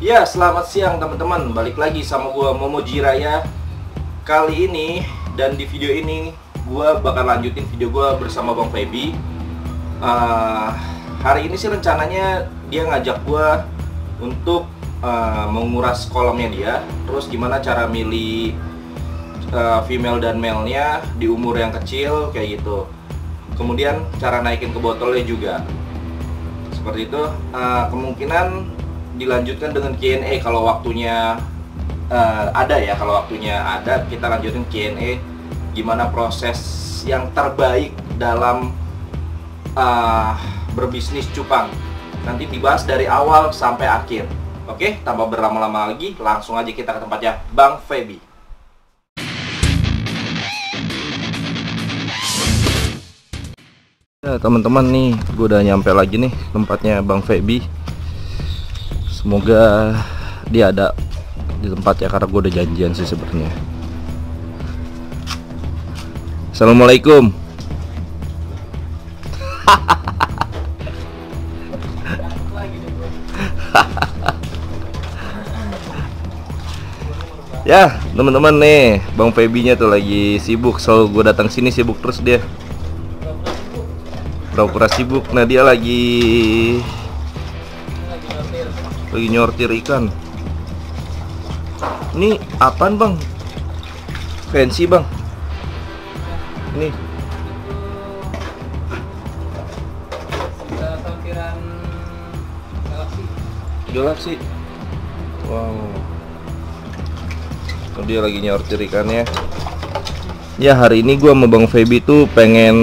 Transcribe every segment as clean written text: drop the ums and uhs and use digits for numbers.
Ya, selamat siang teman-teman. Balik lagi sama gua Momo Jiraya. Kali ini dan di video ini gua bakal lanjutin video gua bersama Bang Feby. Hari ini sih rencananya dia ngajak gua untuk menguras kolamnya dia. Terus gimana cara milih female dan male-nya di umur yang kecil kayak gitu. Kemudian cara naikin ke botolnya juga. Seperti itu. Kemungkinan dilanjutkan dengan Q&A kalau waktunya ada ya. Kalau waktunya ada, kita lanjutin Q&A gimana proses yang terbaik dalam berbisnis cupang. Nanti dibahas dari awal sampai akhir. Oke, tanpa berlama-lama lagi, langsung aja kita ke tempatnya Bang Feby. Ya teman-teman, nih gue udah nyampe lagi nih tempatnya Bang Feby. Semoga dia ada di tempat ya, karena gue udah janjian sih sebenarnya. Assalamualaikum. Ya teman-teman, nih Bang Feby-nya tuh lagi sibuk. Selalu gue datang sini sibuk terus dia. Pura-pura sibuk. Nah, dia lagi nyortir ikan. Ini apaan bang? Fancy bang. Ini sortiran Galaxy. Wow. Oh, dia lagi nyortir ikannya. Ya, hari ini gua sama Bang Feby tuh pengen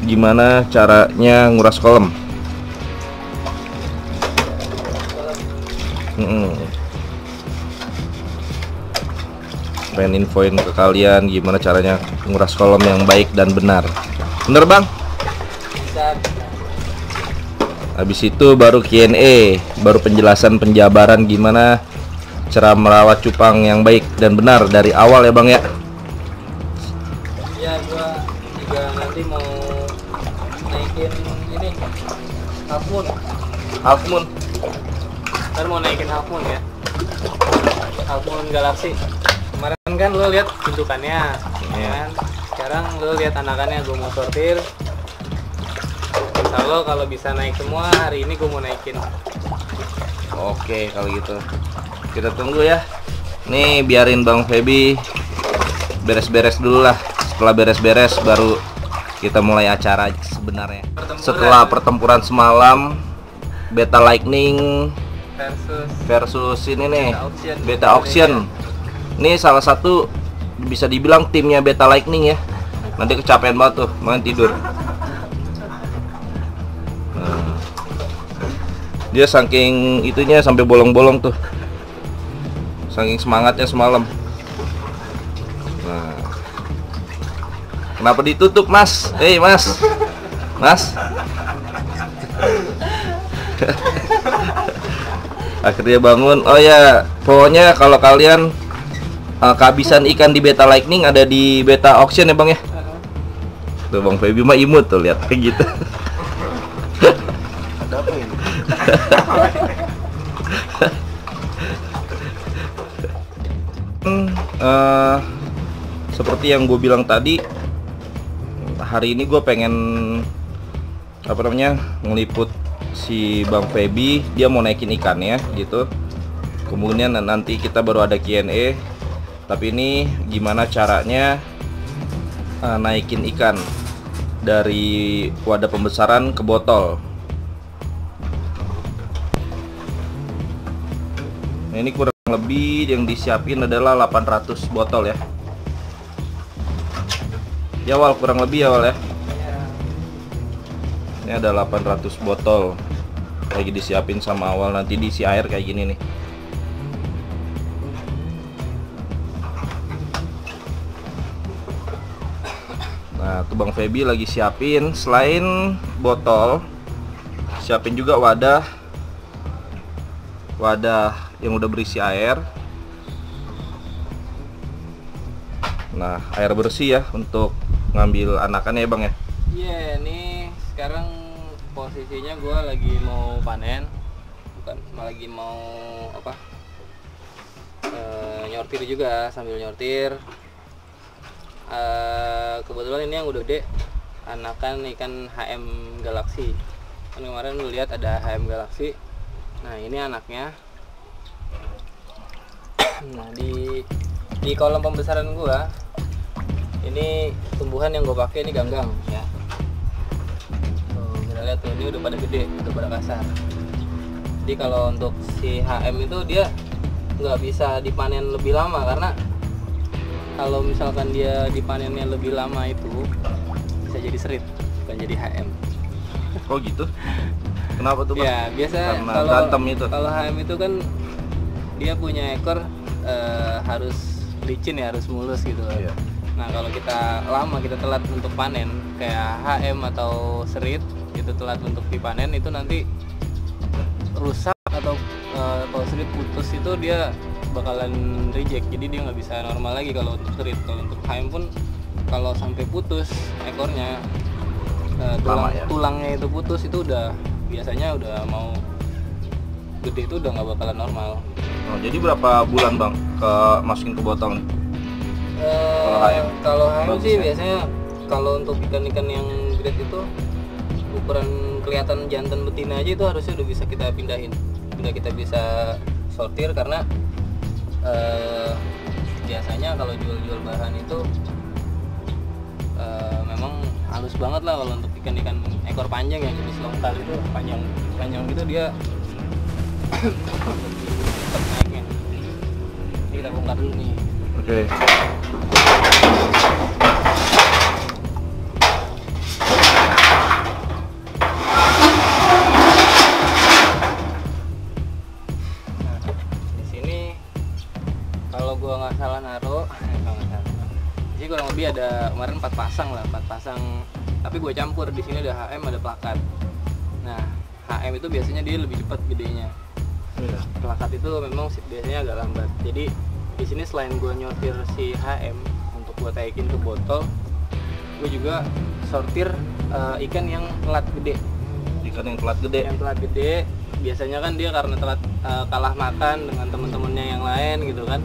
gimana caranya nguras kolam. Pengen infoin ke kalian gimana caranya nguras kolam yang baik dan benar. Bener bang? Habis itu baru Q&A, baru penjelasan penjabaran gimana cara merawat cupang yang baik dan benar dari awal ya bang ya. Ya, gua juga nanti mau naikin ini Half moon. Ntar mau naikin half moon ya. Half moon Galaxy. Kemarin kan lo lihat bentukannya, kan? Sekarang lo lihat anakannya. Gue mau sortir. Insya Allah kalau bisa naik semua hari ini gue mau naikin. Oke, kalau gitu kita tunggu ya. Nih biarin Bang Feby beres-beres dulu lah. Setelah beres-beres baru kita mulai acara sebenarnya. Setelah pertempuran semalam, Beta Lightning versus ini nih, Beta Auction. Ini salah satu bisa dibilang timnya Beta Lightning ya. Nanti kecapean banget tuh, main tidur. Nah, dia saking itunya sampai bolong-bolong tuh, saking semangatnya semalam. Nah, kenapa ditutup mas? Mas, mas. Akhirnya bangun. Oh ya, pokoknya kalau kalian kehabisan ikan di Beta Lightning ada di Beta Auction ya bang ya. Tuh Bang Feby mah imut tuh, lihat kayak gitu. Ada apa ini? Seperti yang gue bilang tadi, hari ini gue pengen ngeliput si Bang Feby. Dia mau naikin ikannya gitu. Kemudian nanti kita baru ada Q&A. Tapi ini gimana caranya naikin ikan dari wadah pembesaran ke botol. Nah, ini kurang lebih yang disiapin adalah 800 botol ya. Ya Wal, kurang lebih ya Wal ya. Ini ada 800 botol lagi disiapin sama awal, nanti diisi air kayak gini nih. Nah, tuh Bang Feby lagi siapin selain botol, siapin juga wadah yang udah berisi air. Nah, air bersih ya untuk ngambil anakannya ya Bang ya. Iya, ini sekarang posisinya gue lagi mau panen. kan, lagi mau apa, nyortir juga, sambil nyortir. Kebetulan ini yang udah gede anakan ikan HM Galaxy. Kan kemarin lu lihat ada HM Galaxy. Nah ini anaknya. Nah di kolam pembesaran gua ini tumbuhan yang gua pakai ini ganggang ya. Tuh, kita lihat tuh dia udah pada gede, udah pada kasar. Jadi kalau untuk si HM itu dia nggak bisa dipanen lebih lama, karena kalau misalkan dia dipanennya lebih lama itu bisa jadi serit, bukan jadi HM. Oh gitu? Kenapa tuh Bang? Ya biasa Karena berantem itu. Kalau HM itu kan dia punya ekor harus licin ya, harus mulus gitu. Iya. Nah kalau kita lama, kita telat untuk panen kayak HM atau serit itu telat untuk dipanen, itu nanti rusak atau kalau serit putus itu dia bakalan reject, jadi dia nggak bisa normal lagi kalau untuk serit. Kalau untuk HM pun kalau sampai putus ekornya, tulangnya itu putus, itu udah biasanya udah mau gede, itu udah nggak bakalan normal. Oh, jadi berapa bulan Bang masukin ke botol nih? Kalau HM sih ya? biasanya kalau untuk ikan-ikan yang grade itu ukuran kelihatan jantan betina aja itu harusnya udah bisa kita pindahin, udah kita bisa sortir, karena biasanya kalau jual-jual bahan itu memang halus banget lah. Kalau untuk ikan-ikan ekor panjang yang jenis lokal itu panjang gitu dia tetap naiknya. Ini kita bongkar dulu nih. Oke. Gua nggak salah naruh, jadi kurang lebih ada kemarin 4 pasang, tapi gue campur. Di sini ada HM, ada plakat. Nah HM itu biasanya dia lebih cepat gedenya, plakat itu memang biasanya agak lambat. Jadi di sini selain gue nyortir si HM untuk gue taikin ke botol, gue juga sortir ikan yang telat gede. Ikan yang telat gede? Yang telat gede biasanya kan dia karena telat kalah makan dengan teman-temannya yang lain gitu kan.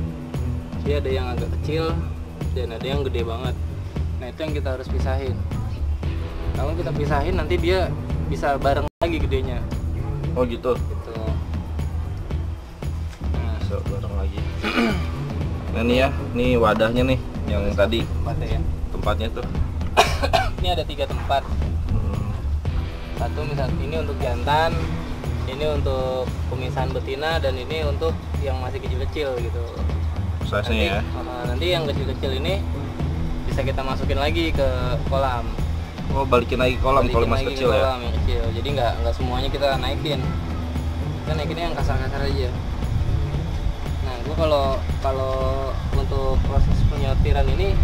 Dia ada yang agak kecil dan ada yang gede banget. Nah itu yang kita harus pisahin. Kalau kita pisahin nanti dia bisa bareng lagi gedenya. Oh gitu? Gitu. Nah, bisa bareng lagi. Nah nih ya, nih wadahnya nih yang tadi tempatnya tuh. Ini ada 3 tempat. Satu misal ini untuk jantan, ini untuk pemisahan betina, dan ini untuk yang masih kecil-kecil gitu. Size-nya ya. Nanti yang kecil-kecil ini bisa kita masukin lagi ke kolam. Oh, balikin lagi ke kolam kalau masih kecil ya. Kolam yang kecil. Jadi nggak semuanya kita naikin. Kita naikinnya yang kasar-kasar aja. Nah, gua kalau untuk proses penyortiran ini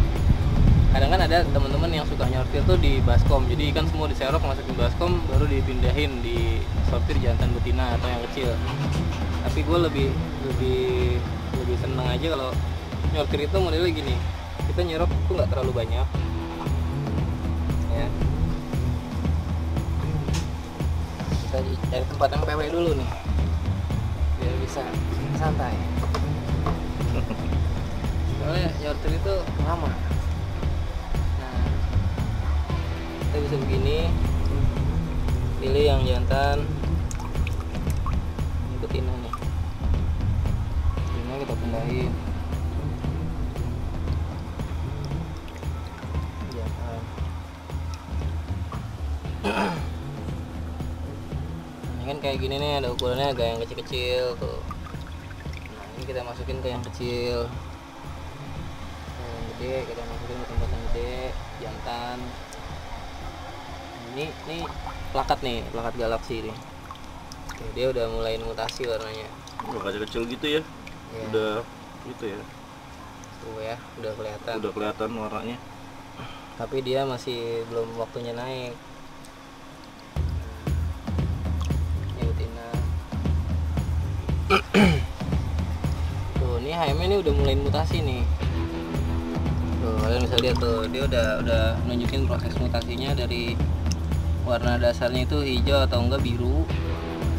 kadang kan ada teman-teman yang suka nyortir tuh di baskom. Jadi ikan semua diserok masukin baskom, baru dipindahin di sortir jantan betina atau yang kecil. Tapi gue lebih seneng aja kalau nyortir itu modelnya gini. Kita nyerok tuh nggak terlalu banyak ya. Kita cari tempat yang PW dulu nih biar bisa santai. Soalnya nyortir itu lama. Nah kita bisa begini, pilih yang jantan, ini betina nih, kita pindahin jantan. Ini kan kayak gini nih, ada ukurannya agak yang kecil-kecil tuh. Nah ini kita masukin ke yang kecil, yang gede kita masukin ke tempat yang gede, jantan. Ini plakat nih, plakat Galaxy nih. Oke, dia udah mulai mutasi warnanya. Udah kecil-kecil gitu ya. Ya. Udah gitu ya. Tuh ya, udah kelihatan. Udah kelihatan warnanya. Tapi dia masih belum waktunya naik. Ini betina. Tuh, ini HM ini udah mulai mutasi nih. Tuh, kalian bisa lihat tuh, dia udah nunjukin proses mutasinya dari warna dasarnya itu hijau atau enggak biru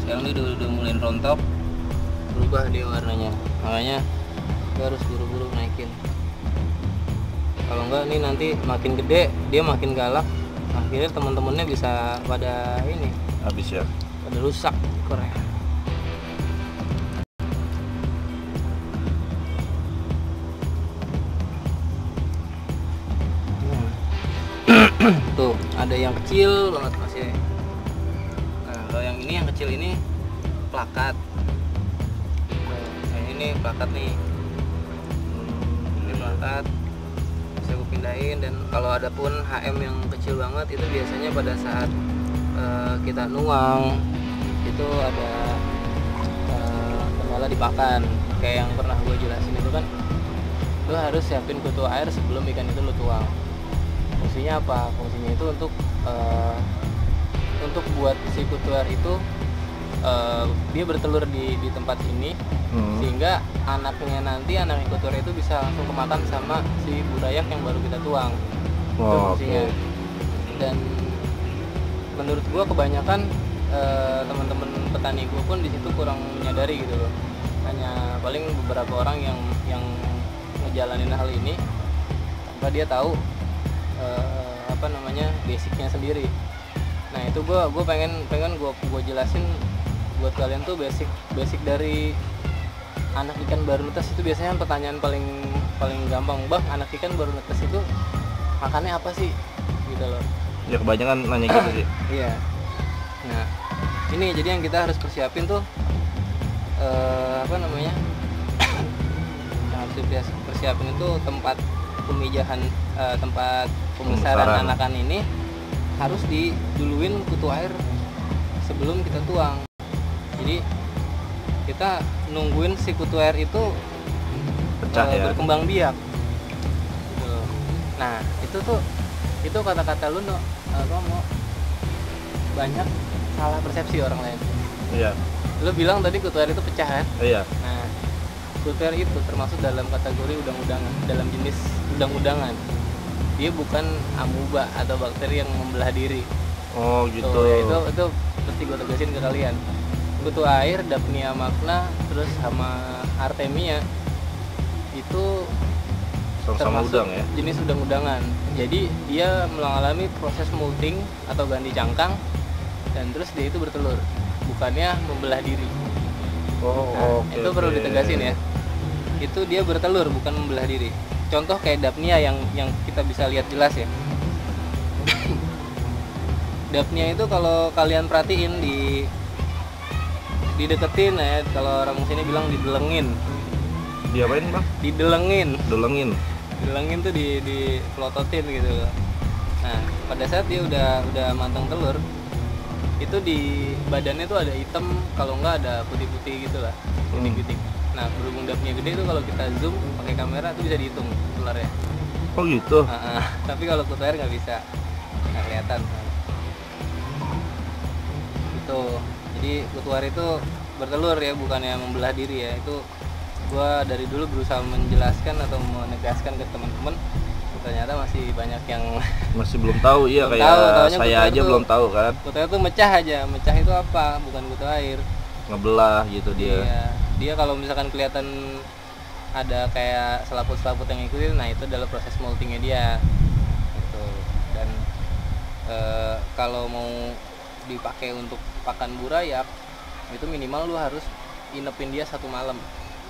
sekarang dia udah mulai rontok, berubah dia warnanya, makanya gue harus buru-buru naikin. Kalau enggak nih nanti makin gede dia makin galak, akhirnya teman-temannya bisa pada ini habis ya, pada rusak ekornya. Tuh ada yang kecil banget masih. Nah kalau yang ini, yang kecil ini plakat. Nah, yang ini plakat nih. Ini plakat bisa gue pindahin. Dan kalau ada pun HM yang kecil banget itu biasanya pada saat kita nuang itu ada kendala di pakan. Kayak yang pernah gue jelasin itu kan, lo harus siapin kutu air sebelum ikan itu lo tuang. Fungsinya apa? Fungsinya itu untuk buat si kutu air itu dia bertelur di tempat ini, sehingga anaknya nanti, anak kutu air itu bisa langsung kemakan sama si burayak yang baru kita tuang. Itu fungsinya. Okay. Dan menurut gua kebanyakan teman-teman petani gua pun di situ kurang menyadari gitu loh. Hanya paling beberapa orang yang ngejalanin hal ini tanpa dia tahu basicnya sendiri. Nah itu gue pengen gue jelasin buat kalian tuh basic dari anak ikan baru netes. Itu biasanya pertanyaan paling gampang, bang, anak ikan baru netes itu makannya apa sih gitu loh. Ya kebanyakan nanya gitu sih. Iya. Nah ini jadi yang kita harus persiapin tuh yang harus persiapin itu tempat pemijahan, tempat pembesaran anakan ini harus diduluin kutu air sebelum kita tuang. Jadi kita nungguin si kutu air itu pecah ya, berkembang biak gitu. Nah itu kata-kata lu Romo, banyak salah persepsi orang lain. Iya. Lu bilang tadi kutu air itu pecah kan? Iya. Nah kutu air itu termasuk dalam kategori udang-udangan, dalam jenis udang-udangan. Dia bukan amuba atau bakteri yang membelah diri. Oh gitu. Tuh, ya, itu mesti gue tegasin ke kalian. Kutu air, Daphnia magna, terus sama Artemia itu sama udang ya. Jenis udang-udangan. Jadi dia mengalami proses molting atau ganti cangkang, dan terus dia itu bertelur, bukannya membelah diri. Oh, nah, itu perlu ditegasin ya. Itu dia bertelur, bukan membelah diri. Contoh kayak Daphnia yang kita bisa lihat jelas ya. Daphnia itu kalau kalian perhatiin dideketin ya, kalau orang sini bilang didelengin. Diapain bang? Didelengin. Delengin Tuh di pelototin gitu. Nah pada saat dia udah matang telur, itu di badannya tuh ada hitam, kalau enggak ada putih-putih gitulah, bintik-bintik. Nah berhubung Daphnia gede itu kalau kita zoom pakai kamera tuh bisa dihitung telurnya. Oh gitu. Tapi kalau kutu air nggak bisa, nggak kelihatan. Itu jadi kutu air itu bertelur ya, bukannya membelah diri ya. Itu gua dari dulu berusaha menjelaskan atau menegaskan ke teman-teman, ternyata masih banyak yang masih belum tahu. Iya, kayak saya aja belum tahu kan. Kutu air tuh mecah aja. Mecah itu apa? Bukan kutu air. Ngebelah gitu dia. Iya. Dia kalau misalkan kelihatan ada kayak selaput-selaput yang ngikutin, nah itu adalah proses moltingnya dia gitu. Dan kalau mau dipakai untuk pakan burayak itu minimal lu harus inepin dia 1 malam.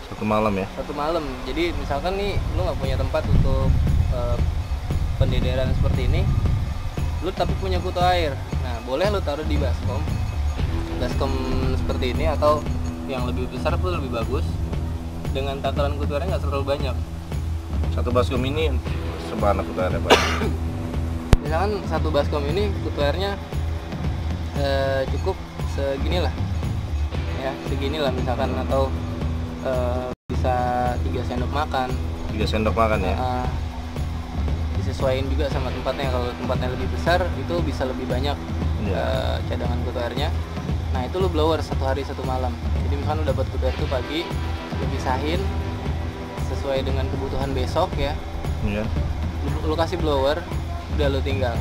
1 malam ya? 1 malam. Jadi misalkan nih lu nggak punya tempat untuk pendederan seperti ini, lu tapi punya kutu air, nah boleh lu taruh di baskom seperti ini, atau yang lebih besar pun lebih bagus, dengan takaran kutu airnya nggak terlalu banyak. 1 baskom ini sebanyak kutu airnya Pak? Misalkan 1 baskom ini kutu airnya cukup seginilah misalkan, atau bisa 3 sendok makan. 3 sendok makan ya? Disesuaikan juga sama tempatnya. Kalau tempatnya lebih besar itu bisa lebih banyak cadangan kutu airnya. Nah itu lu blower 1 hari 1 malam. Jadi misalkan lu dapat kutu air itu pagi, lu pisahin sesuai dengan kebutuhan besok ya. Iya. Lu kasih blower, udah lu tinggal.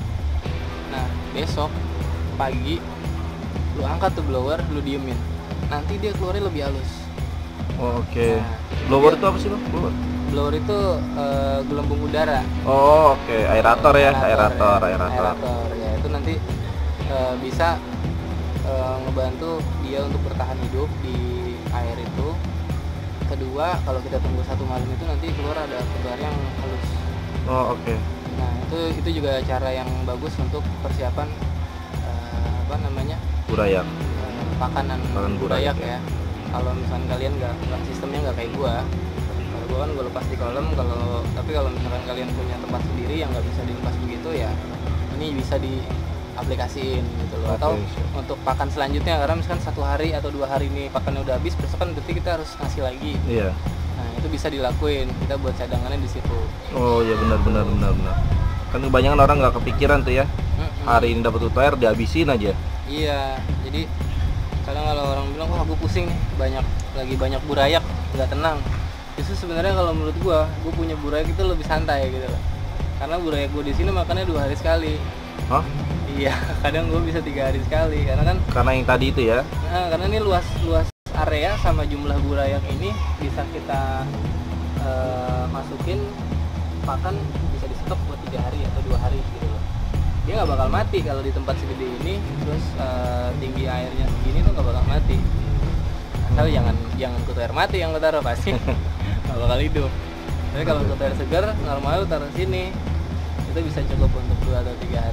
Nah besok pagi lu angkat tuh blower, lu diemin, nanti dia keluarnya lebih halus. Oh, oke. Nah, Blower dia- itu apa sih bang? Blower? Blower itu gelembung udara. Oh, oke. Aerator ya, aerator. Aerator ya, itu nanti bisa ngebantu dia untuk bertahan hidup di air itu. Kedua, kalau kita tunggu 1 malam itu nanti keluar ada keluar yang halus. Oh, oke. Nah, itu juga cara yang bagus untuk persiapan apa namanya? Burayak. Pakanan Pakan burayak, burayak ya. Kalau misalkan kalian nggak sistemnya nggak kayak gua. Kalau gua kan gua lepas di kolam, tapi kalau misalkan kalian punya tempat sendiri yang nggak bisa dilepas begitu ya, ini bisa diaplikasiin gitu loh. Oke, Atau siap. untuk pakan selanjutnya, karena misalkan 1 hari atau 2 hari ini pakannya udah habis, besok kan berarti kita harus ngasih lagi. Iya. Nah, itu bisa dilakuin, kita buat cadangannya di situ. Oh iya, benar. Kan kebanyakan orang nggak kepikiran tuh ya. Hari ini dapat UTR dihabisin aja. Iya, jadi kadang kalau orang bilang, wah gue pusing nih, lagi banyak burayak, nggak tenang. Justru sebenarnya kalau menurut gue punya burayak itu lebih santai gitu loh. Karena burayak gue di sini makannya 2 hari sekali. Hah? Iya, kadang gue bisa 3 hari sekali. Karena yang tadi itu ya. Karena ini luas area sama jumlah burayak ini bisa kita masukin pakan, bisa di-stok buat 3 hari atau 2 hari gitu loh. Dia nggak bakal mati kalau di tempat segede ini, terus tinggi airnya segini tuh nggak bakal mati. Asal jangan kutu air mati yang lo taruh, pasti nggak bakal hidup. Tapi kalau kutu air segar normal lo taruh sini, itu bisa cukup untuk 2 atau 3